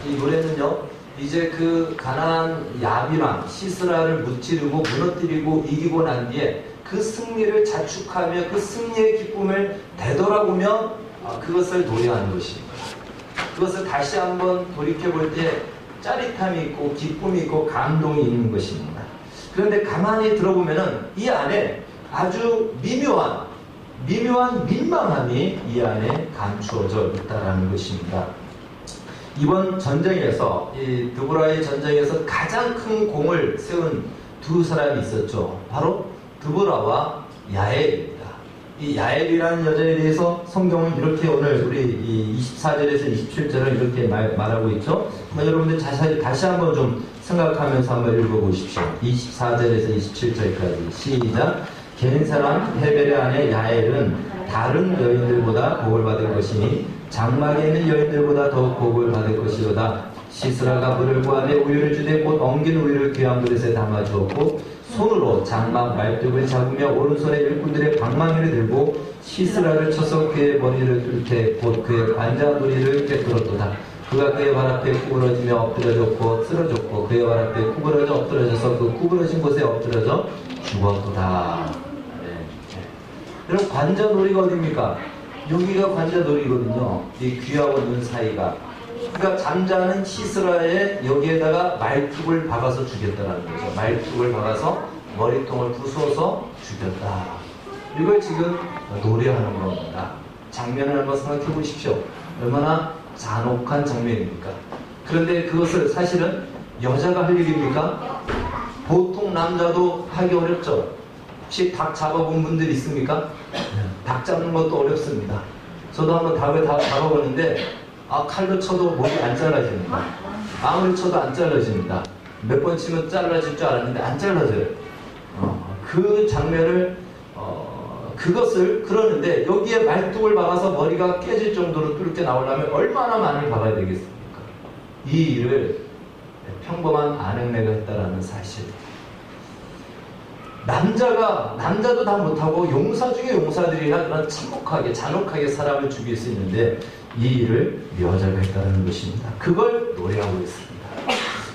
이 노래는요, 이제 그 가나안 야비랑 시스라를 무찌르고 무너뜨리고 이기고 난 뒤에 그 승리를 자축하며 그 승리의 기쁨을 되돌아보며 그것을 노래하는 것입니다. 그것을 다시 한번 돌이켜볼 때 짜릿함이 있고 기쁨이 있고 감동이 있는 것입니다. 그런데 가만히 들어보면은 이 안에 아주 미묘한 민망함이 이 안에 감추어져 있다는 것입니다. 이번 전쟁에서, 이 드보라의 전쟁에서 가장 큰 공을 세운 두 사람이 있었죠. 바로 드보라와 야엘입니다. 이 야엘이라는 여자에 대해서 성경은 이렇게 오늘 우리 24절에서 27절을 이렇게 말하고 있죠. 여러분들 다시 한번 좀 생각하면서 한번 읽어보십시오. 24절에서 27절까지 시작. 게르사람 헤벨의 아내 야엘은 다른 여인들보다 복을 받을 것이니 장막에 있는 여인들보다 더 복을 받을 것이로다. 시스라가 물을 구하며 우유를 주되 곧 엉긴 우유를 귀한 그릇에 담아 주었고 손으로 장막 말뚝을 잡으며 오른손에 일꾼들의 방망이를 들고 시스라를 쳐서 그의 머리를 뚫게 곧 그의 관자놀이를 꿰뚫었도다. 그가 그의 발 앞에 구부러지며 엎드려졌고 쓰러졌고 그의 발 앞에 구부러져 엎드려져서 그 구부러진 곳에 엎드려져 죽었도다. 여러분, 관자놀이가 어딥니까? 여기가 관자놀이거든요. 이 귀하고 눈 사이가. 그러니까 잠자는 시스라의 여기에다가 말뚝을 박아서 죽였다는 거죠. 말뚝을 박아서 머리통을 부수어서 죽였다. 이걸 지금 노래하는 겁니다. 장면을 한번 생각해 보십시오. 얼마나 잔혹한 장면입니까? 그런데 그것을 사실은 여자가 할 일입니까? 보통 남자도 하기 어렵죠. 혹시 닭 잡아본 분들 있습니까? 닭 잡는 것도 어렵습니다. 저도 한번 닭을 잡아보는데 칼로 쳐도 목이 안 잘라집니다. 아무리 쳐도 안 잘라집니다. 몇 번 치면 잘라질 줄 알았는데 안 잘라져요. 그 장면을 그것을 그러는데 여기에 말뚝을 박아서 머리가 깨질 정도로 뚫게 나오려면 얼마나 많이 박아야 되겠습니까? 이 일을 평범한 아낙네가 했다라는 사실. 남자도 다 못하고 용사 중에 용사들이나 그런 잔혹하게 사람을 죽일 수 있는데 이 일을 여자가 했다는 것입니다. 그걸 노래하고 있습니다.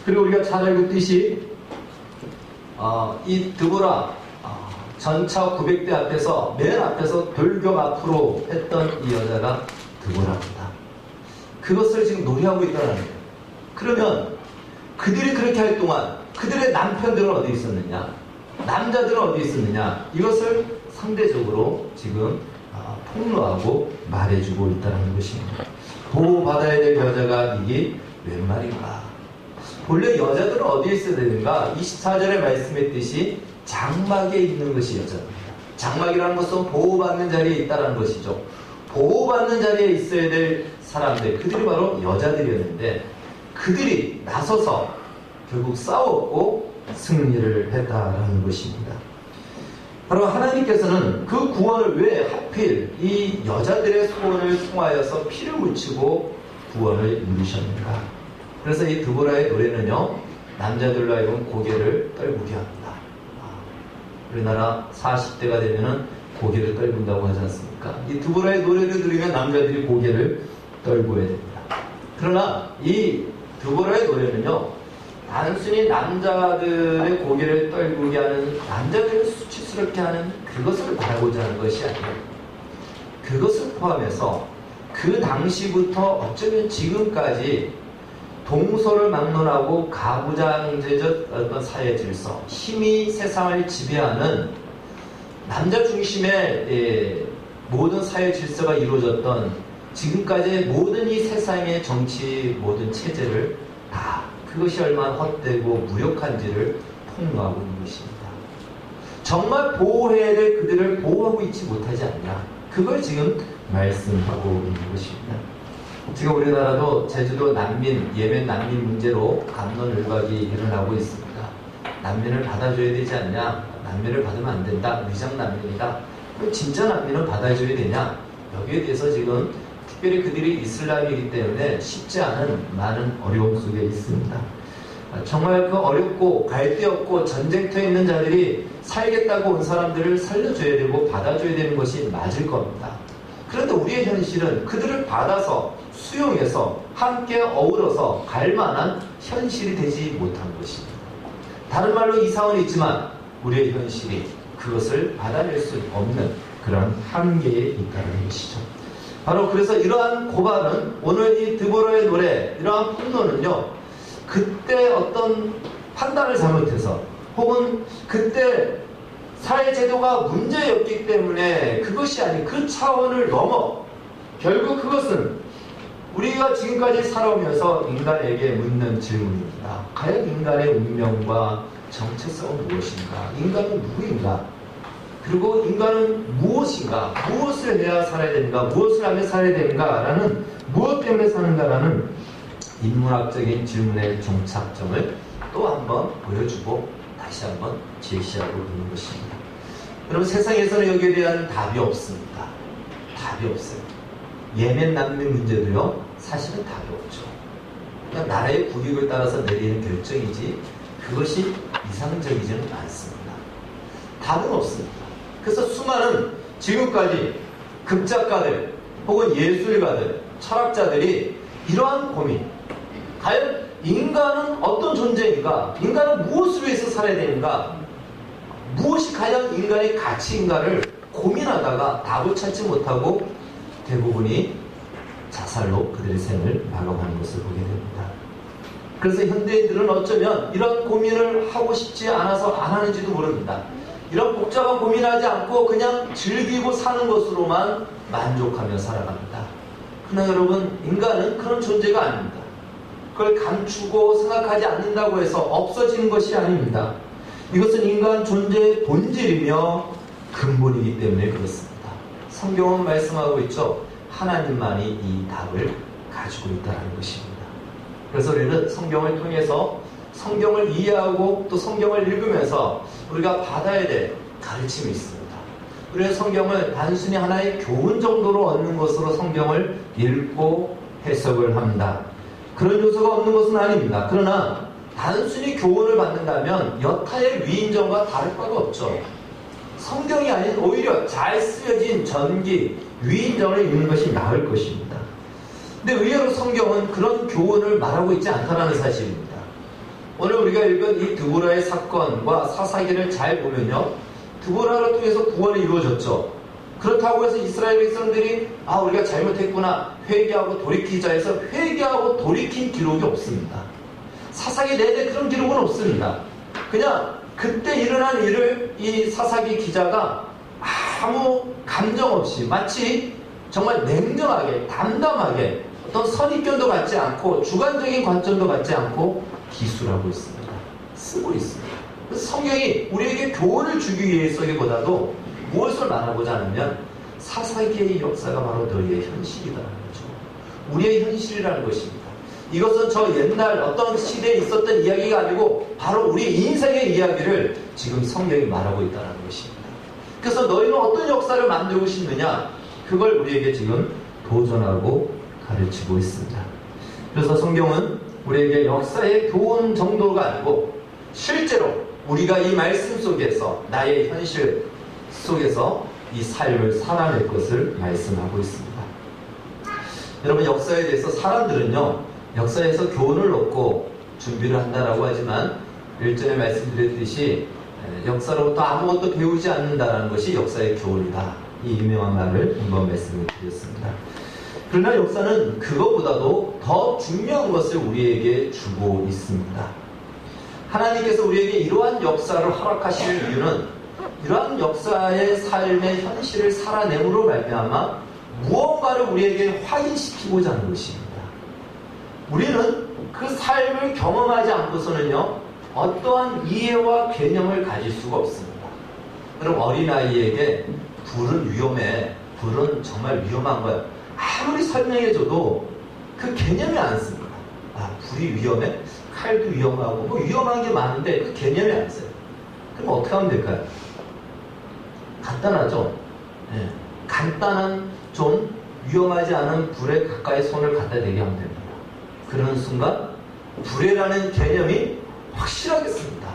그리고 우리가 잘 알고 있듯이 이 드보라 전차 900대 앞에서 맨 앞에서 돌격 앞으로 했던 이 여자가 드보라입니다. 그것을 지금 노래하고 있다는 거예요. 그러면 그들이 그렇게 할 동안 그들의 남편들은 어디 있었느냐? 남자들은 어디 있었느냐? 이것을 상대적으로 지금 폭로하고 말해주고 있다는 것입니다. 보호받아야 될 여자가 이게 웬 말인가? 본래 여자들은 어디에 있어야 되는가? 24절에 말씀했듯이 장막에 있는 것이 여자입니다. 장막이라는 것은 보호받는 자리에 있다는 것이죠. 보호받는 자리에 있어야 될 사람들, 그들이 바로 여자들이었는데 그들이 나서서 결국 싸웠고 승리를 했다라는 것입니다. 바로 하나님께서는 그 구원을 왜 하필 이 여자들의 소원을 통하여서 피를 묻히고 구원을 이루셨는가? 그래서 이 드보라의 노래는요, 남자들로 하여금 고개를 떨구게 합니다. 우리나라 40대가 되면은 고개를 떨군다고 하지 않습니까? 이 드보라의 노래를 들으면 남자들이 고개를 떨고야 됩니다. 그러나 이 드보라의 노래는요, 단순히 남자들의 고개를 떨구게 하는, 남자들을 수치스럽게 하는 그것을 바라고자 하는 것이 아니에요. 그것을 포함해서 그 당시부터 어쩌면 지금까지 동서를 막론하고 가부장제적 어떤 사회 질서, 힘이 세상을 지배하는 남자 중심의 모든 사회 질서가 이루어졌던 지금까지의 모든 이 세상의 정치 모든 체제를 다 그것이 얼마나 헛되고 무력한지를 폭로하고 있는 것입니다. 정말 보호해야 될 그들을 보호하고 있지 못하지 않냐. 그걸 지금 말씀하고 있는 것입니다. 지금 우리나라도 제주도 난민, 예멘 난민 문제로 갑론을박이 일어나고 있습니다. 난민을 받아줘야 되지 않냐. 난민을 받으면 안 된다. 위장 난민이다. 그럼 진짜 난민은 받아줘야 되냐. 여기에 대해서 지금 특별히 그들이 이슬람이기 때문에 쉽지 않은 많은 어려움 속에 있습니다. 정말 그 어렵고 갈데 없고 전쟁터에 있는 자들이 살겠다고 온 사람들을 살려줘야 되고 받아줘야 되는 것이 맞을 겁니다. 그런데 우리의 현실은 그들을 받아서 수용해서 함께 어우러서 갈 만한 현실이 되지 못한 것입니다. 다른 말로 이상은 있지만 우리의 현실이 그것을 받아낼 수 없는 그런 한계에 있다는 것이죠. 바로 그래서 이러한 고발은 오늘 이 드보라의 노래, 이러한 폭로는요, 그때 어떤 판단을 잘못해서 혹은 그때 사회제도가 문제였기 때문에 그것이 아닌 그 차원을 넘어 결국 그것은 우리가 지금까지 살아오면서 인간에게 묻는 질문입니다. 과연 인간의 운명과 정체성은 무엇인가? 인간은 누구인가? 그리고 인간은 무엇인가? 무엇을 해야 살아야 되는가? 무엇을 하며 살아야 되는가? 라는, 무엇 때문에 사는가라는 인문학적인 질문의 종착점을 또 한번 보여주고 다시 한번 제시하고 있는 것입니다. 여러분, 세상에서는 여기에 대한 답이 없습니다. 답이 없어요. 예멘 난민 문제도요, 사실은 답이 없죠. 그냥 나라의 국익을 따라서 내리는 결정이지 그것이 이상적이지는 않습니다. 답은 없습니다. 그래서 수많은 지금까지 극작가들 혹은 예술가들, 철학자들이 이러한 고민, 과연 인간은 어떤 존재인가? 인간은 무엇을 위해서 살아야 되는가? 무엇이 가장 인간의 가치인가를 고민하다가 답을 찾지 못하고 대부분이 자살로 그들의 생을 마감하는 것을 보게 됩니다. 그래서 현대인들은 어쩌면 이런 고민을 하고 싶지 않아서 안 하는지도 모릅니다. 이런 복잡한 고민하지 않고 그냥 즐기고 사는 것으로만 만족하며 살아갑니다. 그러나 여러분, 인간은 그런 존재가 아닙니다. 그걸 감추고 생각하지 않는다고 해서 없어지는 것이 아닙니다. 이것은 인간 존재의 본질이며 근본이기 때문에 그렇습니다. 성경은 말씀하고 있죠. 하나님만이 이 답을 가지고 있다는 것입니다. 그래서 우리는 성경을 통해서 성경을 이해하고 또 성경을 읽으면서 우리가 받아야 될 가르침이 있습니다. 우리는 성경을 단순히 하나의 교훈 정도로 얻는 것으로 성경을 읽고 해석을 합니다. 그런 요소가 없는 것은 아닙니다. 그러나 단순히 교훈을 받는다면 여타의 위인전과 다를 바가 없죠. 성경이 아닌 오히려 잘 쓰여진 전기, 위인전을 읽는 것이 나을 것입니다. 근데 의외로 성경은 그런 교훈을 말하고 있지 않다는 사실입니다. 오늘 우리가 읽은 이 드보라의 사건과 사사기를 잘 보면요, 드보라를 통해서 구원이 이루어졌죠. 그렇다고 해서 이스라엘 백성들이 우리가 잘못했구나 회개하고 돌이키자 해서 회개하고 돌이킨 기록이 없습니다. 사사기 내내 그런 기록은 없습니다. 그냥 그때 일어난 일을 이 사사기 기자가 아무 감정 없이 마치 정말 냉정하게 담담하게 어떤 선입견도 갖지 않고 주관적인 관점도 갖지 않고 기술하고 있습니다. 쓰고 있습니다. 그래서 성경이 우리에게 교훈을 주기 위해서기보다도 무엇을 말하고자 하냐면 사사기의 역사가 바로 너희의 현실이라는 거죠. 우리의 현실이라는 것입니다. 이것은 저 옛날 어떤 시대에 있었던 이야기가 아니고 바로 우리 인생의 이야기를 지금 성경이 말하고 있다는 것입니다. 그래서 너희는 어떤 역사를 만들고 싶느냐, 그걸 우리에게 지금 도전하고 가르치고 있습니다. 그래서 성경은 우리에게 역사의 교훈 정도가 아니고 실제로 우리가 이 말씀 속에서 나의 현실 속에서 이 삶을 살아낼 것을 말씀하고 있습니다. 여러분, 역사에 대해서 사람들은요, 역사에서 교훈을 얻고 준비를 한다라고 하지만 일전에 말씀드렸듯이 역사로부터 아무것도 배우지 않는다는 것이 역사의 교훈이다. 이 유명한 말을 한번 말씀을 드렸습니다. 그러나 역사는 그것보다도 더 중요한 것을 우리에게 주고 있습니다. 하나님께서 우리에게 이러한 역사를 허락하시는 이유는 이러한 역사의 삶의 현실을 살아내므로 말미암아 무언가를 우리에게 확인시키고자 하는 것입니다. 우리는 그 삶을 경험하지 않고서는요, 어떠한 이해와 개념을 가질 수가 없습니다. 그럼 어린아이에게 불은 위험해, 불은 정말 위험한 거야, 아무리 설명해줘도 그 개념이 안 씁니다. 불이 위험해? 칼도 위험하고 뭐 위험한 게 많은데 그 개념이 안 써요. 그럼 어떻게 하면 될까요? 간단하죠? 네. 간단한 좀 위험하지 않은 불에 가까이 손을 갖다 대게 하면 됩니다. 그러는 순간 불이라는 개념이 확실하겠습니다.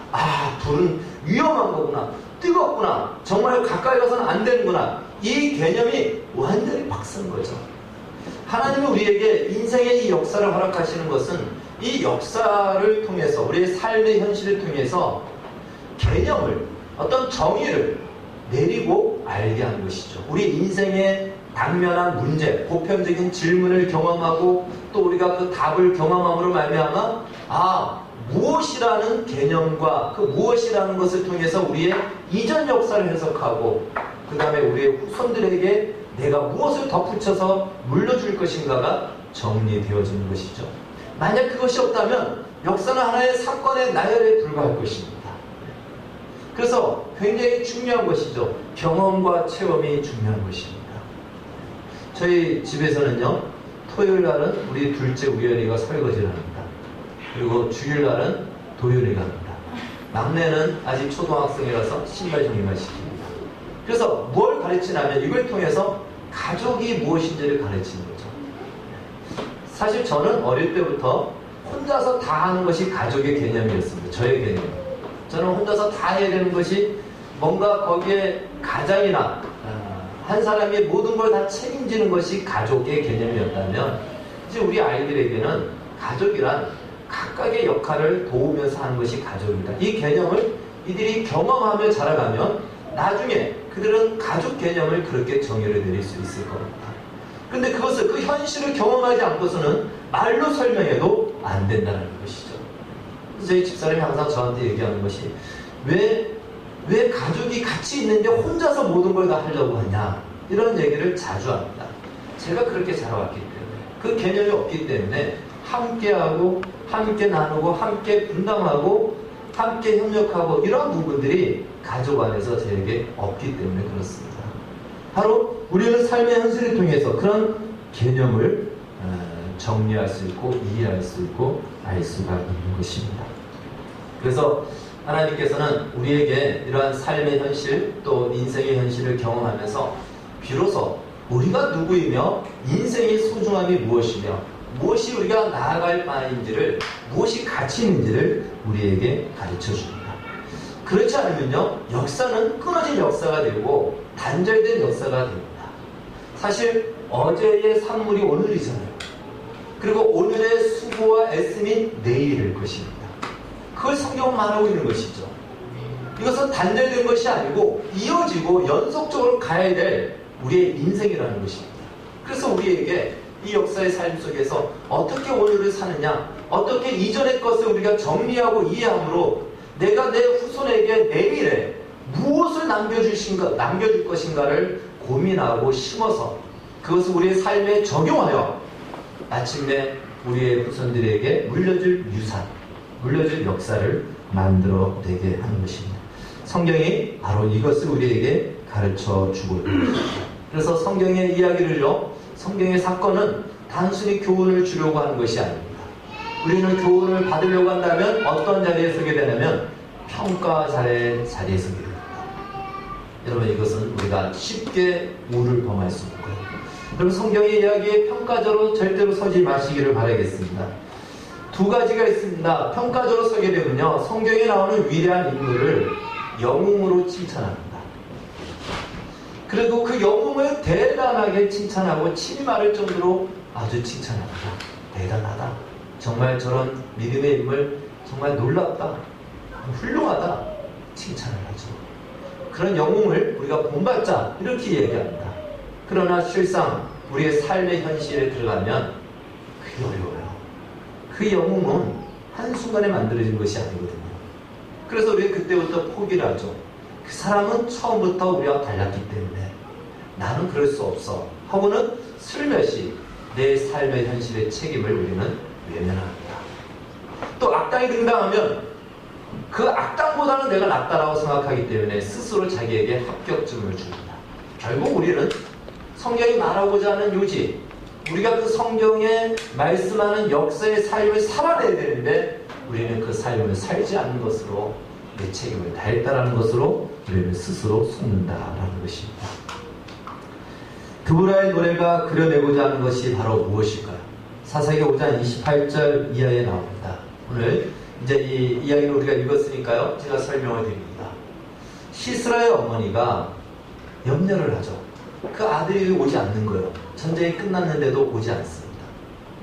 불은 위험한 거구나, 뜨겁구나, 정말 가까이 가서는 안 되는구나, 이 개념이 완전히 박선 거죠. 하나님은 우리에게 인생의 이 역사를 허락하시는 것은 이 역사를 통해서 우리의 삶의 현실을 통해서 개념을, 어떤 정의를 내리고 알게 하는 것이죠. 우리 인생의 당면한 문제, 보편적인 질문을 경험하고 또 우리가 그 답을 경험함으로 말미암아 무엇이라는 개념과 그 무엇이라는 것을 통해서 우리의 이전 역사를 해석하고 그 다음에 우리의 후손들에게 내가 무엇을 덧붙여서 물려줄 것인가가 정리되어지는 것이죠. 만약 그것이 없다면 역사는 하나의 사건의 나열에 불과할 것입니다. 그래서 굉장히 중요한 것이죠. 경험과 체험이 중요한 것입니다. 저희 집에서는요, 토요일 날은 우리 둘째 우열이가 설거지를 합니다. 그리고 주일 날은 도율이가 합니다. 막내는 아직 초등학생이라서 신발 정리만 시킵니다. 그래서 뭘 가르치냐면 이걸 통해서 가족이 무엇인지를 가르치는 거죠. 사실 저는 어릴 때부터 혼자서 다 하는 것이 가족의 개념이었습니다. 저의 개념. 저는 혼자서 다 해야 되는 것이 뭔가 거기에 가장이나 한 사람이 모든 걸 다 책임지는 것이 가족의 개념이었다면 이제 우리 아이들에게는 가족이란 각각의 역할을 도우면서 하는 것이 가족이다. 이 개념을 이들이 경험하며 자라가면 나중에 그들은 가족 개념을 그렇게 정의를 내릴 수 있을 겁니다. 근데 그것을 그 현실을 경험하지 않고서는 말로 설명해도 안 된다는 것이죠. 그래서 저희 집사람이 항상 저한테 얘기하는 것이 왜 가족이 같이 있는데 혼자서 모든 걸 다 하려고 하냐 이런 얘기를 자주 합니다. 제가 그렇게 자라왔기 때문에 그 개념이 없기 때문에 함께하고 함께 나누고 함께 분담하고 함께 협력하고 이런 부분들이 가족 안에서 저에게 없기 때문에 그렇습니다. 바로 우리는 삶의 현실을 통해서 그런 개념을 정리할 수 있고 이해할 수 있고 알 수가 있는 것입니다. 그래서 하나님께서는 우리에게 이러한 삶의 현실 또 인생의 현실을 경험하면서 비로소 우리가 누구이며 인생의 소중함이 무엇이며 무엇이 우리가 나아갈 바인지를 무엇이 가치 있는지를 우리에게 가르쳐 줍니다. 그렇지 않으면요 역사는 끊어진 역사가 되고 단절된 역사가 됩니다. 사실 어제의 산물이 오늘이잖아요. 그리고 오늘의 수고와 애씀이 내일일 것입니다. 그걸 성경은 말하고 있는 것이죠. 이것은 단절된 것이 아니고 이어지고 연속적으로 가야 될 우리의 인생이라는 것입니다. 그래서 우리에게 이 역사의 삶 속에서 어떻게 오늘을 사느냐, 어떻게 이전의 것을 우리가 정리하고 이해함으로 내가 내 후손에게 내일에 무엇을 남겨줄 것인가를 고민하고 심어서 그것을 우리의 삶에 적용하여 마침내 우리의 후손들에게 물려줄 유산, 물려줄 역사를 만들어내게 하는 것입니다. 성경이 바로 이것을 우리에게 가르쳐 주고 있는 것입니다. 그래서 성경의 이야기를요, 성경의 사건은 단순히 교훈을 주려고 하는 것이 아닙니다. 우리는 교훈을 받으려고 한다면 어떤 자리에 서게 되냐면 평가자의 자리에 서게 됩니다. 여러분 이것은 우리가 쉽게 우를 범할 수 있는 거예요. 여러분 성경의 이야기에 평가자로 절대로 서지 마시기를 바라겠습니다. 두 가지가 있습니다. 평가자로 서게 되면요 성경에 나오는 위대한 인물을 영웅으로 칭찬합니다. 그리고 그 영웅을 대단하게 칭찬하고 침말할 정도로 아주 칭찬합니다. 대단하다. 정말 저런 믿음의 인물 정말 놀랍다. 훌륭하다. 칭찬을 하죠. 그런 영웅을 우리가 본받자 이렇게 얘기합니다. 그러나 실상 우리의 삶의 현실에 들어가면 그게 어려워요. 그 영웅은 한순간에 만들어진 것이 아니거든요. 그래서 우리가 그때부터 포기를 하죠. 그 사람은 처음부터 우리와 달랐기 때문에 나는 그럴 수 없어 하고는 슬며시 내 삶의 현실의 책임을 우리는 외면합니다. 또 악당이 등장하면 그 악당보다는 내가 낫다라고 생각하기 때문에 스스로 자기에게 합격점을 줍니다. 결국 우리는 성경이 말하고자 하는 요지, 우리가 그 성경에 말씀하는 역사의 삶을 살아내야 되는데 우리는 그 삶을 살지 않는 것으로 내 책임을 다했다라는 것으로 우리는 스스로 속는다라는 것입니다. 드보라의 노래가 그려내고자 하는 것이 바로 무엇일까요? 사사기 5장 28절 이하에 나옵니다. 오늘 이제 이 이야기를 우리가 읽었으니까요. 제가 설명을 드립니다. 시스라의 어머니가 염려를 하죠. 그 아들이 오지 않는 거예요. 전쟁이 끝났는데도 오지 않습니다.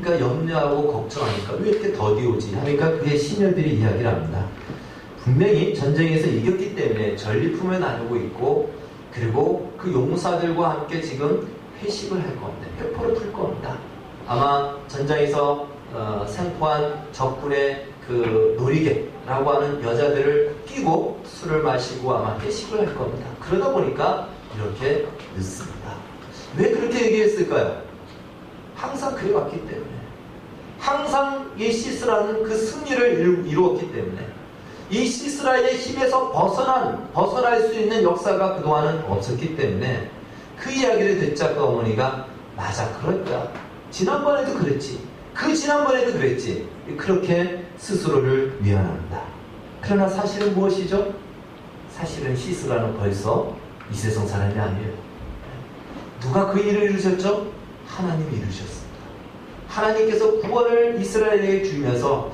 그러니까 염려하고 걱정하니까 왜 이렇게 더디 오지? 하니까 그게 시녀들이 이야기를 합니다. 분명히 전쟁에서 이겼기 때문에 전리품을 나누고 있고, 그리고 그 용사들과 함께 지금 회식을 할 겁니다. 회포를 풀 겁니다. 아마 전장에서 생포한 적군의 그 놀이개라고 하는 여자들을 끼고 술을 마시고 아마 회식을 할 겁니다. 그러다 보니까 이렇게 늦습니다. 왜 그렇게 얘기했을까요? 항상 그래왔기 때문에, 항상 이 시스라는 그 승리를 이루었기 때문에, 이 시스라의 힘에서 벗어날 수 있는 역사가 그동안은 없었기 때문에 그 이야기를 듣자 그 어머니가 맞아, 그럴 거야. 지난번에도 그랬지. 그 지난번에도 그랬지. 그렇게 스스로를 미안합니다. 그러나 사실은 무엇이죠? 사실은 시스라는 벌써 이 세상 사람이 아니에요. 누가 그 일을 이루셨죠? 하나님이 이루셨습니다. 하나님께서 구원을 이스라엘에게 주면서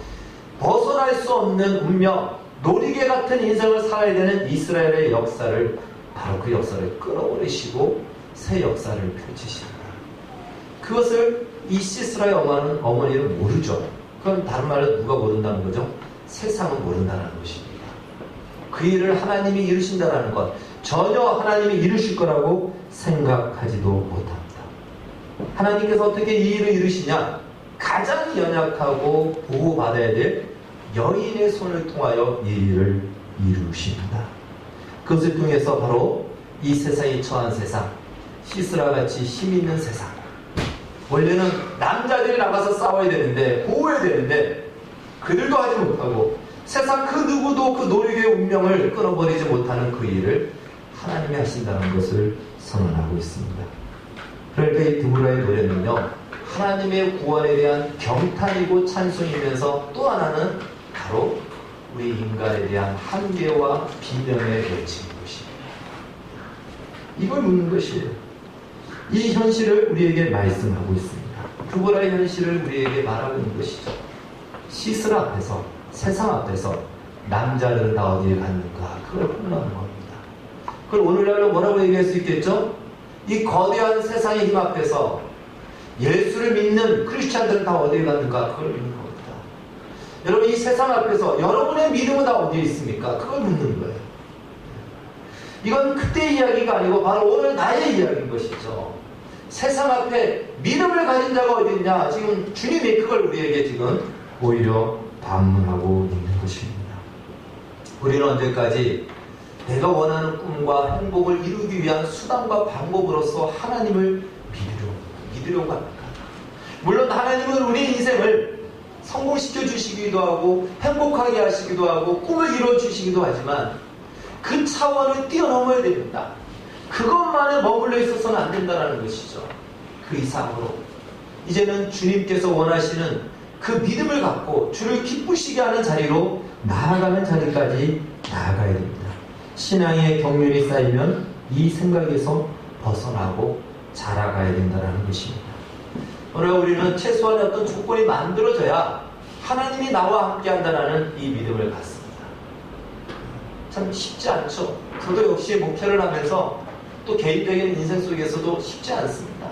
벗어날 수 없는 운명, 놀이개 같은 인생을 살아야 되는 이스라엘의 역사를, 바로 그 역사를 끌어올리시고 새 역사를 펼치십니다. 그것을 이 시스라의 어머니는 모르죠. 그럼 다른 말로 누가 모른다는 거죠? 세상은 모른다는 것입니다. 그 일을 하나님이 이루신다는 것, 전혀 하나님이 이루실 거라고 생각하지도 못합니다. 하나님께서 어떻게 이 일을 이루시냐? 가장 연약하고 보호받아야 될 여인의 손을 통하여 이 일을 이루십니다. 그것을 통해서 바로 이 세상이 처한 세상, 시스라같이 힘있는 세상, 원래는 남자들이 나가서 싸워야 되는데, 보호해야 되는데 그들도 하지 못하고 세상 그 누구도 그 놀이개의 운명을 끊어버리지 못하는 그 일을 하나님이 하신다는 것을 선언하고 있습니다. 그러니까 이 드보라의 노래는요, 하나님의 구원에 대한 경탄이고 찬송이면서 또 하나는 바로 우리 인간에 대한 한계와 비명의 외침인 것입니다. 이걸 묻는 것이에요. 이 현실을 우리에게 말씀하고 있습니다. 드보라의 현실을 우리에게 말하고 있는 것이죠. 시스라 앞에서, 세상 앞에서 남자들은 다 어디에 갔는가? 그걸 폭로하는 겁니다. 그걸 오늘날로 뭐라고 얘기할 수 있겠죠? 이 거대한 세상의 힘 앞에서 예수를 믿는 크리스찬들은 다 어디에 갔는가? 그걸 묻는 겁니다. 여러분, 이 세상 앞에서 여러분의 믿음은 다 어디에 있습니까? 그걸 묻는 거예요. 이건 그때의 이야기가 아니고 바로 오늘 나의 이야기인 것이죠. 세상 앞에 믿음을 가진 자가 어디 있냐? 지금 주님이 그걸 우리에게 지금 오히려 반문하고 있는 것입니다. 우리는 언제까지 내가 원하는 꿈과 행복을 이루기 위한 수단과 방법으로서 하나님을 믿으려고 합니까? 물론 하나님은 우리 인생을 성공시켜 주시기도 하고 행복하게 하시기도 하고 꿈을 이루어 주시기도 하지만 그 차원을 뛰어넘어야 됩니다. 그것만에 머물러 있어서는 안 된다는 것이죠. 그 이상으로 이제는 주님께서 원하시는 그 믿음을 갖고 주를 기쁘시게 하는 자리로 나아가는 자리까지 나아가야 됩니다. 신앙의 경륜이 쌓이면 이 생각에서 벗어나고 자라가야 된다는 것입니다. 오늘 우리는 최소한 어떤 조건이 만들어져야 하나님이 나와 함께 한다는 이 믿음을 갖습니다. 참 쉽지 않죠. 저도 역시 목회를 하면서 또 개인적인 인생 속에서도 쉽지 않습니다.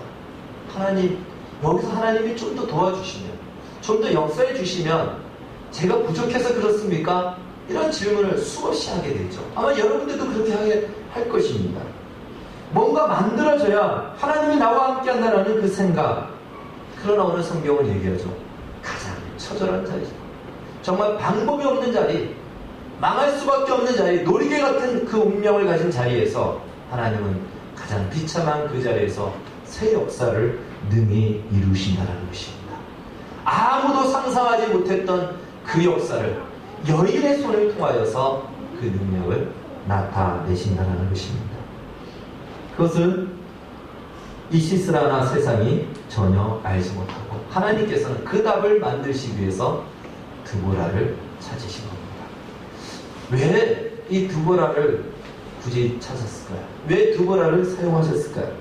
여기서 하나님이 좀 더 도와주시면, 좀 더 역사해 주시면 제가 부족해서 그렇습니까? 이런 질문을 수없이 하게 되죠. 아마 여러분들도 그렇게 할 것입니다. 뭔가 만들어져야 하나님이 나와 함께 한다는 그 생각. 그러나 오늘 성경은 얘기하죠. 가장 처절한 자리죠. 정말 방법이 없는 자리, 망할 수밖에 없는 자리, 놀이개 같은 그 운명을 가진 자리에서 하나님은 가장 비참한 그 자리에서 새 역사를 능히 이루신다는 것입니다. 아무도 상상하지 못했던 그 역사를 여인의 손을 통하여서 그 능력을 나타내신다는 것입니다. 그것은 이 시스라나 세상이 전혀 알지 못하고 하나님께서는 그 답을 만들시기 위해서 드보라를 찾으신 겁니다. 왜 이 드보라를 굳이 찾았을까요? 왜 드보라를 사용하셨을까요?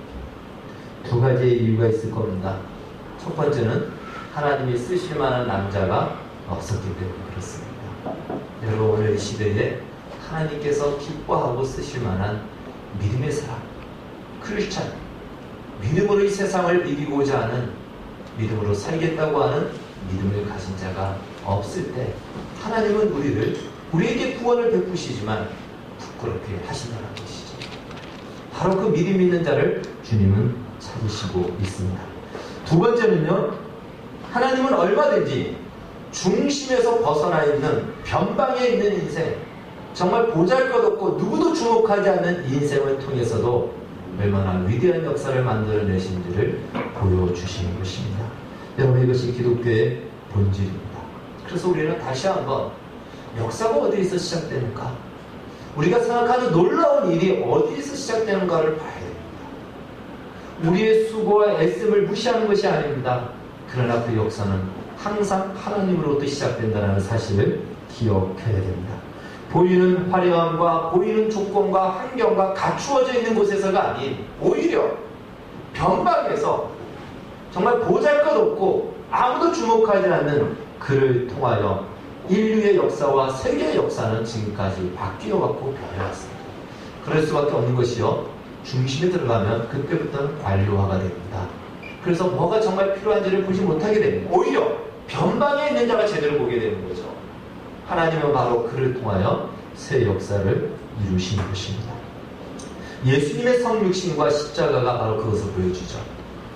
두 가지의 이유가 있을 겁니다. 첫 번째는 하나님이 쓰실 만한 남자가 없었기 때문에 그렇습니다. 여러분, 오늘 이 시대에 하나님께서 기뻐하고 쓰실 만한 믿음의 사람, 크리스찬, 믿음으로 이 세상을 이기고자 하는, 믿음으로 살겠다고 하는 믿음을 가진 자가 없을 때 하나님은 우리에게 구원을 베푸시지만 부끄럽게 하신다는 것이죠. 바로 그 믿음 있는 자를 주님은 찾으시고 있습니다. 두 번째는요, 하나님은 얼마든지 중심에서 벗어나 있는 변방에 있는 인생, 정말 보잘것없고 누구도 주목하지 않는 인생을 통해서도 얼마나 위대한 역사를 만들어내신지를 보여주시는 것입니다. 여러분, 이것이 기독교의 본질입니다. 그래서 우리는 다시 한번 역사가 어디에서 시작되는가, 우리가 생각하는 놀라운 일이 어디에서 시작되는가를 봐야 됩니다. 우리의 수고와 애씀을 무시하는 것이 아닙니다. 그러나 그 역사는 항상 하나님으로부터 시작된다는 사실을 기억해야 됩니다. 보이는 화려함과 보이는 조건과 환경과 갖추어져 있는 곳에서가 아닌, 오히려 변방에서 정말 보잘것없고 아무도 주목하지 않는 그를 통하여 인류의 역사와 세계의 역사는 지금까지 바뀌어왔고 변해왔습니다. 그럴 수밖에 없는 것이요, 중심에 들어가면 그때부터는 관료화가 됩니다. 그래서 뭐가 정말 필요한지를 보지 못하게 됩니다. 오히려 변방에 있는 자가 제대로 보게 되는 거죠. 하나님은 바로 그를 통하여 새 역사를 이루시는 것입니다. 예수님의 성육신과 십자가가 바로 그것을 보여주죠.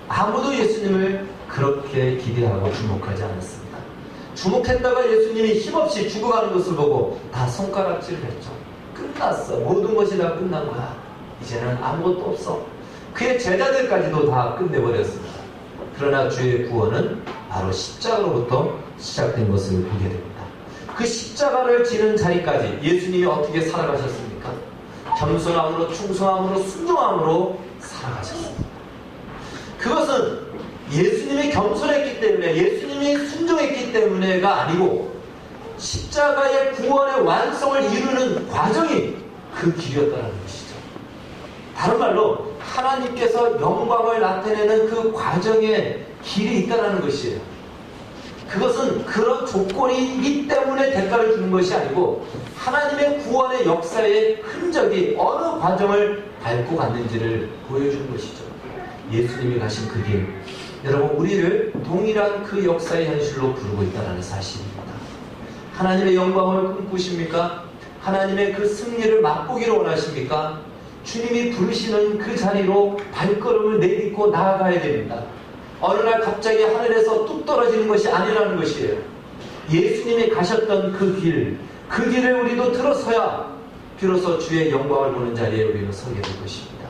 아무도 예수님을 그렇게 기대하고 주목하지 않았습니다. 주목했다가 예수님이 힘없이 죽어가는 것을 보고 다 손가락질을 했죠. 끝났어. 모든 것이 다 끝난 거야. 이제는 아무것도 없어. 그의 제자들까지도 다 끝내버렸습니다. 그러나 주의 구원은 바로 십자가로부터 시작된 것을 보게 됩니다. 그 십자가를 지는 자리까지 예수님이 어떻게 살아가셨습니까? 겸손함으로, 충성함으로, 순종함으로 살아가셨습니다. 그것은 예수님이 겸손했기 때문에, 예수님이 순종했기 때문에가 아니고 십자가의 구원의 완성을 이루는 과정이 그 길이었다는 것이죠. 다른 말로 하나님께서 영광을 나타내는 그 과정에 길이 있다는 것이에요. 그것은 그런 조건이기 때문에 대가를 주는 것이 아니고 하나님의 구원의 역사의 흔적이 어느 과정을 밟고 갔는지를 보여주는 것이죠. 예수님이 가신 그 길, 여러분, 우리를 동일한 그 역사의 현실로 부르고 있다는 사실입니다. 하나님의 영광을 꿈꾸십니까? 하나님의 그 승리를 맛보기를 원하십니까? 주님이 부르시는 그 자리로 발걸음을 내딛고 나아가야 됩니다. 어느 날 갑자기 하늘에서 뚝 떨어지는 것이 아니라는 것이에요. 예수님이 가셨던 그 길을 우리도 들어서야 비로소 주의 영광을 보는 자리에 우리는 서게 될 것입니다.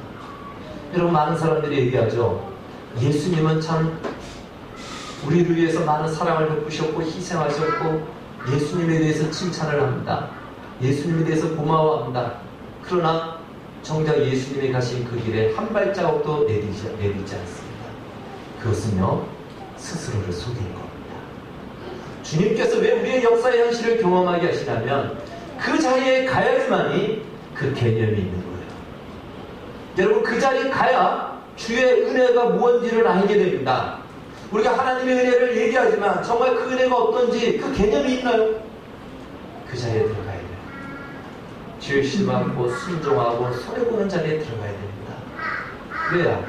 여러분, 많은 사람들이 얘기하죠. 예수님은 참 우리를 위해서 많은 사랑을 베푸셨고 희생하셨고 예수님에 대해서 칭찬을 합니다. 예수님에 대해서 고마워합니다. 그러나 정작 예수님이 가신 그 길에 한 발자국도 내딛지 않습니다. 그것은요, 스스로를 속이는 겁니다. 주님께서 왜 우리의 역사의 현실을 경험하게 하시냐면 그 자리에 가야지만이 그 개념이 있는 거예요. 여러분, 그 자리에 가야 주의 은혜가 무언지를 알게 됩니다. 우리가 하나님의 은혜를 얘기하지만 정말 그 은혜가 어떤지 그 개념이 있나요? 그 자리에 들어가야 돼요. 질심하고 순종하고 손해보는 자리에 들어가야 됩니다. 그래야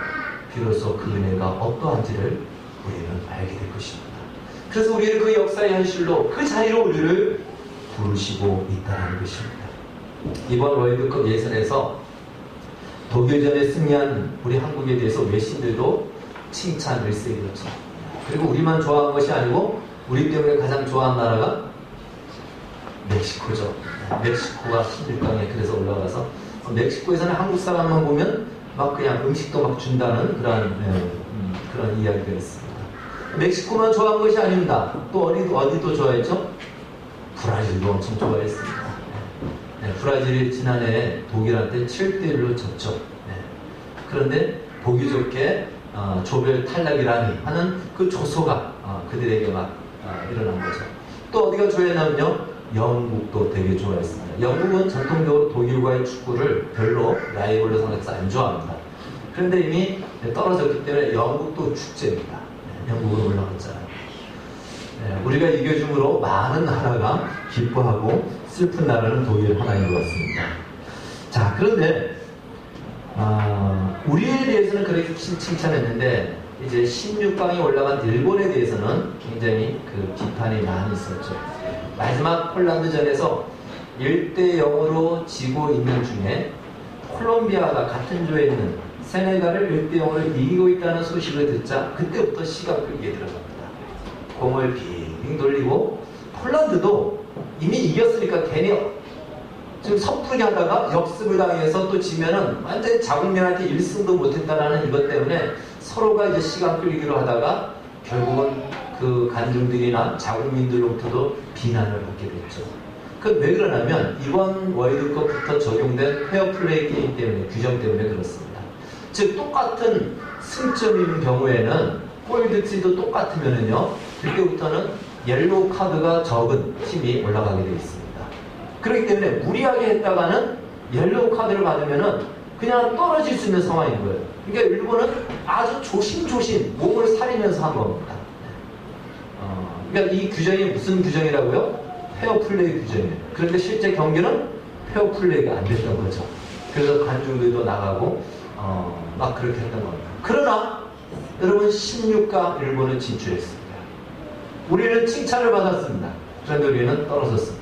비로소 그 은혜가 어떠한지를 우리는 알게 될 것입니다. 그래서 우리는 그 역사의 현실로 그 자리로 우리를 부르시고 있다는 것입니다. 이번 월드컵 예선에서 독일전에 승리한 우리 한국에 대해서 외신들도 칭찬 일색이었죠. 그리고 우리만 좋아한 것이 아니고 우리 때문에 가장 좋아한 나라가 멕시코죠. 멕시코가 16강에 그래서 올라가서 멕시코에서는 한국 사람만 보면 막 그냥 음식도 막 준다는 그런 이야기가 있습니다. 멕시코만 좋아한 것이 아닙니다. 또 어디도 좋아했죠? 브라질도 엄청 좋아했습니다. 브라질이 지난해 독일한테 7대1로 졌죠. 그런데 보기 좋게 조별 탈락이라니 하는 그 조소가 그들에게 막 일어난 거죠. 또 어디가 좋아했냐면요, 영국도 되게 좋아했습니다. 영국은 전통적으로 독일과의 축구를 별로 라이벌로 생각해서 안 좋아합니다. 그런데 이미 떨어졌기 때문에 영국도 축제입니다. 영국은 올라갔잖아요. 우리가 이겨줌으로 많은 나라가 기뻐하고 슬픈 나라는 독일 하나인 것 같습니다. 자, 그런데 우리에 대해서는 그렇게 칭찬했는데 이제 16강에 올라간 일본에 대해서는 굉장히 그 비판이 많이 있었죠. 마지막 폴란드전에서 1대0으로 지고 있는 중에 콜롬비아가 같은 조에 있는 세네갈을 1대0으로 이기고 있다는 소식을 듣자 그때부터 시가 끌기에 들어갑니다. 공을 빙빙 돌리고 폴란드도 이미 이겼으니까 괜히 지금 섣부르게 하다가 역습을 당해서 또 지면은 완전히 자국민한테 1승도 못했다라는 이것 때문에 서로가 이제 시간 끌기로 하다가 결국은 그 관중들이나 자국민들로부터도 비난을 받게 됐죠. 그 왜 그러냐면 이번 월드컵부터 적용된 페어플레이 게임 때문에, 규정 때문에 그렇습니다. 즉 똑같은 승점인 경우에는 골드티도 똑같으면은요, 그때부터는 옐로우 카드가 적은 팀이 올라가게 되어 있습니다. 그렇기 때문에 무리하게 했다가는 옐로우 카드를 받으면은 그냥 떨어질 수 있는 상황인 거예요. 그러니까 일본은 아주 조심조심 몸을 사리면서 한 겁니다. 그러니까 이 규정이 무슨 규정이라고요? 페어플레이 규정이에요. 그런데 실제 경기는 페어플레이가 안 됐던 거죠. 그래서 관중들도 나가고 막 그렇게 했던 겁니다. 그러나 여러분 16강 일본은 진출했습니다. 우리는 칭찬을 받았습니다. 그런데 우리는 떨어졌습니다.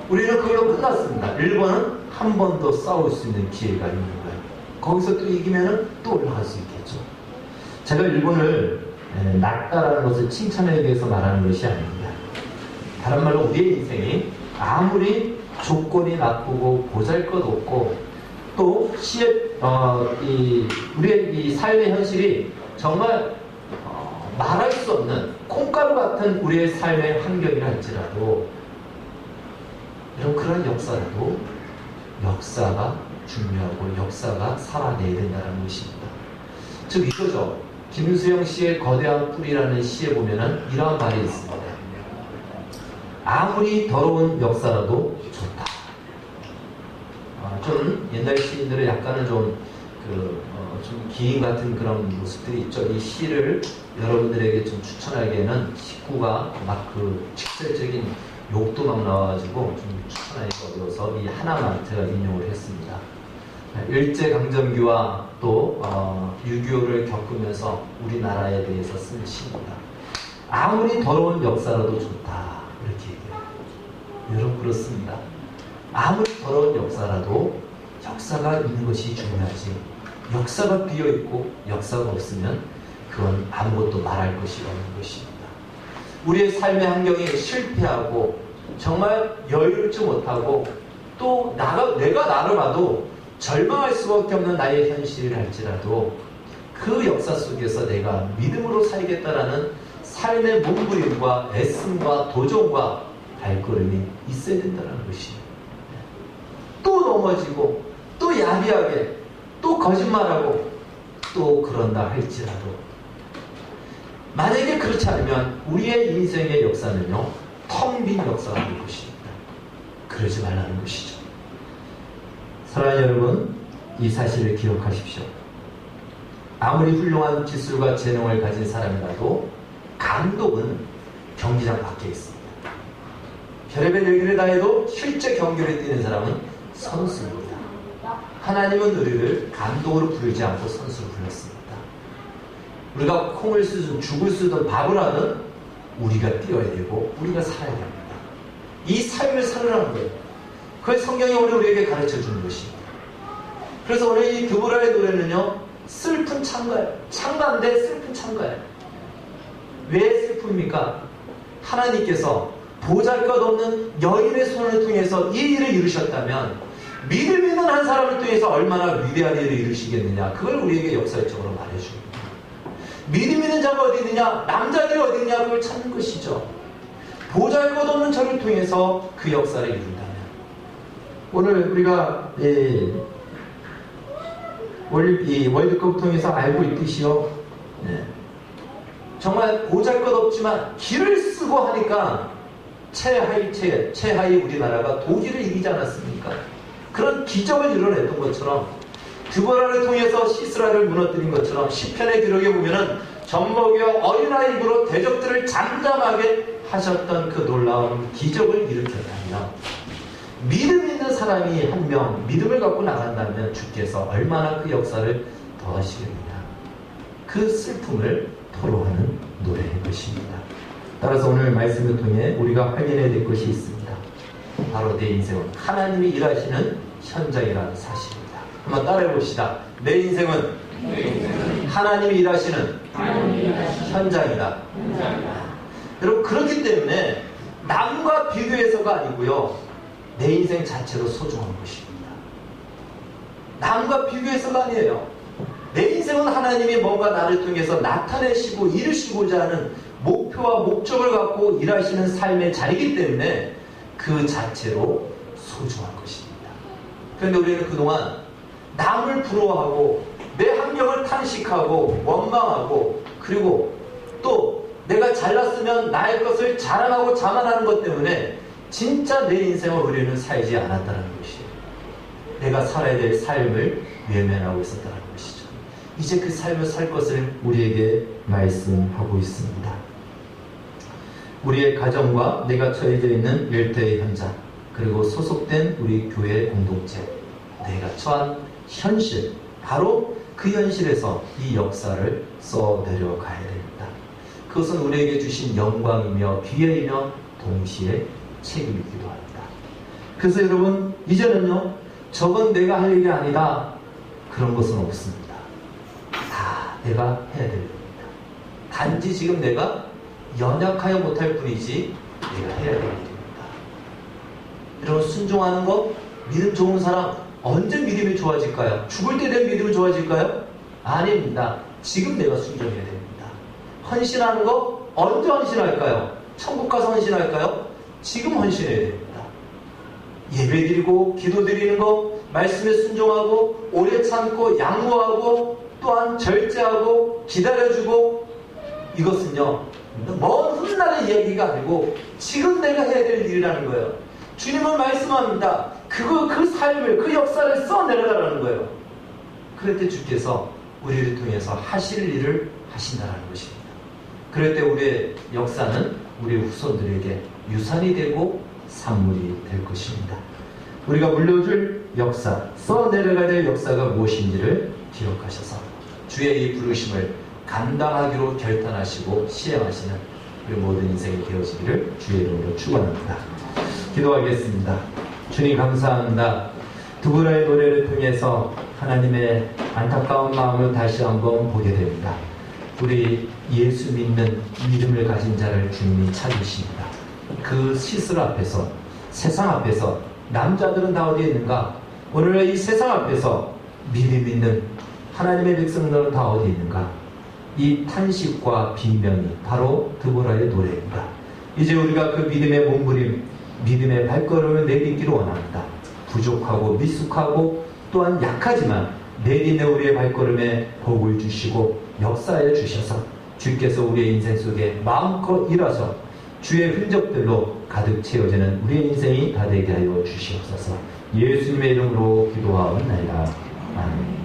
우리는 그걸로 끝났습니다. 일본은 한 번 더 싸울 수 있는 기회가 있는 거예요. 거기서 또 이기면 또 올라갈 수 있겠죠. 제가 일본을 낫다라는 것을 칭찬에 대해서 말하는 것이 아닙니다. 다른 말로 우리의 인생이 아무리 조건이 나쁘고 보잘것없고 또 우리의 이 삶의 현실이 정말 말할 수 없는 콩가루 같은 우리의 삶의 환경이라 할지라도 이런 그런 역사라도 역사가 중요하고 역사가 살아내야 된다는 것입니다. 즉 이거죠. 김수영 씨의 거대한 뿌리라는 시에 보면은 이러한 말이 있습니다. 아무리 더러운 역사라도 좋다. 좀 옛날 시인들은 약간은 좀 기인 같은 그런 모습들이 있죠. 이 시를 여러분들에게 좀 추천하기에는 식구가 막 그 직설적인 욕도 막 나와가지고 좀 추천하기가 어려워서 이 하나만 제가 인용을 했습니다. 일제강점기와 또 6.25를 겪으면서 우리나라에 대해서 쓴 시입니다. 아무리 더러운 역사라도 좋다. 이렇게 얘기해요. 여러분 그렇습니다. 아무리 더러운 역사라도 역사가 있는 것이 중요하지. 역사가 비어있고 역사가 없으면 그건 아무것도 말할 것이 없는 것입니다. 우리의 삶의 환경이 실패하고 정말 여유롭지 못하고 또 내가 나를 봐도 절망할 수밖에 없는 나의 현실을 할지라도 그 역사 속에서 내가 믿음으로 살겠다라는 삶의 몸부림과 애씀과 도전과 발걸음이 있어야 된다는 것이에요. 또 넘어지고 또 야비하게 또 거짓말하고 또 그런다 할지라도 만약에 그렇지 않으면 우리의 인생의 역사는요 텅 빈 역사가 될 것입니다. 그러지 말라는 것이죠. 사랑하는 여러분, 이 사실을 기억하십시오. 아무리 훌륭한 기술과 재능을 가진 사람이라도 감독은 경기장 밖에 있습니다. 별의별 얘기를 다 해도 실제 경기를 뛰는 사람은 선수입니다. 하나님은 우리를 감독으로 부르지 않고 선수로 불렀습니다. 우리가 콩을 쓰든 죽을 쓰든 밥을 하든 우리가 뛰어야 되고 우리가 살아야 됩니다. 이 삶을 살으라는 거예요. 그걸 성경이 오늘 우리에게 가르쳐 주는 것입니다. 그래서 오늘 이 드보라의 노래는요 슬픈 찬가예요. 찬가인데 슬픈 찬가예요. 왜 슬픕니까? 하나님께서 보잘것없는 여인의 손을 통해서 이 일을 이루셨다면 믿음 있는 한 사람을 통해서 얼마나 위대한 일을 이루시겠느냐, 그걸 우리에게 역설적으로 말해줍니다. 믿음 있는 자가 어디 있느냐, 남자들이 어디 있느냐, 그걸 찾는 것이죠. 보잘것없는 저를 통해서 그 역사를 이룬다면 오늘 우리가 월드컵 통해서 알고 있듯이요, 정말 보잘것없지만 길을 쓰고 하니까 최하위 우리나라가 독일을 이기지 않았습니까? 그런 기적을 이뤄냈던 것처럼 드보라를 통해서 시스라를 무너뜨린 것처럼 시편의 기록에 보면은 젖먹여 어린아이 입으로 대적들을 잠잠하게 하셨던 그 놀라운 기적을 일으켰다면 믿음 있는 사람이 한 명 믿음을 갖고 나간다면 주께서 얼마나 그 역사를 더하시겠느냐. 그 슬픔을 토로하는 노래인 것입니다. 따라서 오늘 말씀을 통해 우리가 확인해야 될 것이 있습니다. 바로 내 인생은 하나님이 일하시는 현장이라는 사실입니다. 한번 따라해 봅시다. 내 인생은 하나님이 일하시는 현장이다. 여러분, 그렇기 때문에 남과 비교해서가 아니고요, 내 인생 자체로 소중한 것입니다. 남과 비교해서가 아니에요. 내 인생은 하나님이 뭔가 나를 통해서 나타내시고 이루시고자 하는 목표와 목적을 갖고 일하시는 삶의 자리이기 때문에 그 자체로 소중한 것입니다. 그런데 우리는 그동안 남을 부러워하고 내 학력을 탄식하고 원망하고, 그리고 또 내가 잘났으면 나의 것을 자랑하고 자만하는 것 때문에 진짜 내 인생을 우리는 살지 않았다는 것이에요. 내가 살아야 될 삶을 외면하고 있었다는 것이죠. 이제 그 삶을 살 것을 우리에게 말씀하고 있습니다. 우리의 가정과 내가 처해져 있는 일터의 현장, 그리고 소속된 우리 교회 공동체, 내가 처한 현실, 바로 그 현실에서 이 역사를 써내려가야 됩니다. 그것은 우리에게 주신 영광이며 기회이며 동시에 책임이기도 합니다. 그래서 여러분, 이제는요, 저건 내가 할 일이 아니다, 그런 것은 없습니다. 다 내가 해야 될 일입니다. 단지 지금 내가 연약하여 못할 뿐이지 내가 해야 될 일입니다. 여러분, 순종하는 것, 믿음 좋은 사람 언제 믿음이 좋아질까요? 죽을 때 된 믿음이 좋아질까요? 아닙니다. 지금 내가 순종해야 됩니다. 헌신하는 거 언제 헌신할까요? 천국 가서 헌신할까요? 지금 헌신해야 됩니다. 예배 드리고 기도 드리는 거, 말씀에 순종하고 오래 참고 양보하고 또한 절제하고 기다려주고, 이것은요 먼 훗날의 이야기가 아니고 지금 내가 해야 될 일이라는 거예요. 주님은 말씀합니다. 그 삶을, 그 역사를 써내려가라는 거예요. 그럴 때 주께서 우리를 통해서 하실 일을 하신다는 것입니다. 그럴 때 우리의 역사는 우리 후손들에게 유산이 되고 산물이 될 것입니다. 우리가 물려줄 역사, 써내려가야 될 역사가 무엇인지를 기록하셔서 주의 이 부르심을 감당하기로 결단하시고 시행하시는 우리 모든 인생이 되어지기를 주의 이름으로 축원합니다. 기도하겠습니다. 주님, 감사합니다. 두부라의 노래를 통해서 하나님의 안타까운 마음을 다시 한번 보게 됩니다. 우리 예수 믿는 믿음을 가진 자를 주님이 찾으십니다. 그 시설 앞에서, 세상 앞에서 남자들은 다 어디에 있는가? 오늘의 이 세상 앞에서 믿음 있는 하나님의 백성들은 다 어디에 있는가? 이 탄식과 비명이 바로 드보라의 노래입니다. 이제 우리가 그 믿음의 몸부림, 믿음의 발걸음을 내딛기를 원합니다. 부족하고 미숙하고 또한 약하지만 내딛는 우리의 발걸음에 복을 주시고 역사해 주셔서 주께서 우리의 인생 속에 마음껏 일하셔 주의 흔적들로 가득 채워지는 우리의 인생이 다 되게 하여 주시옵소서. 예수님의 이름으로 기도하옵나이다. 아멘.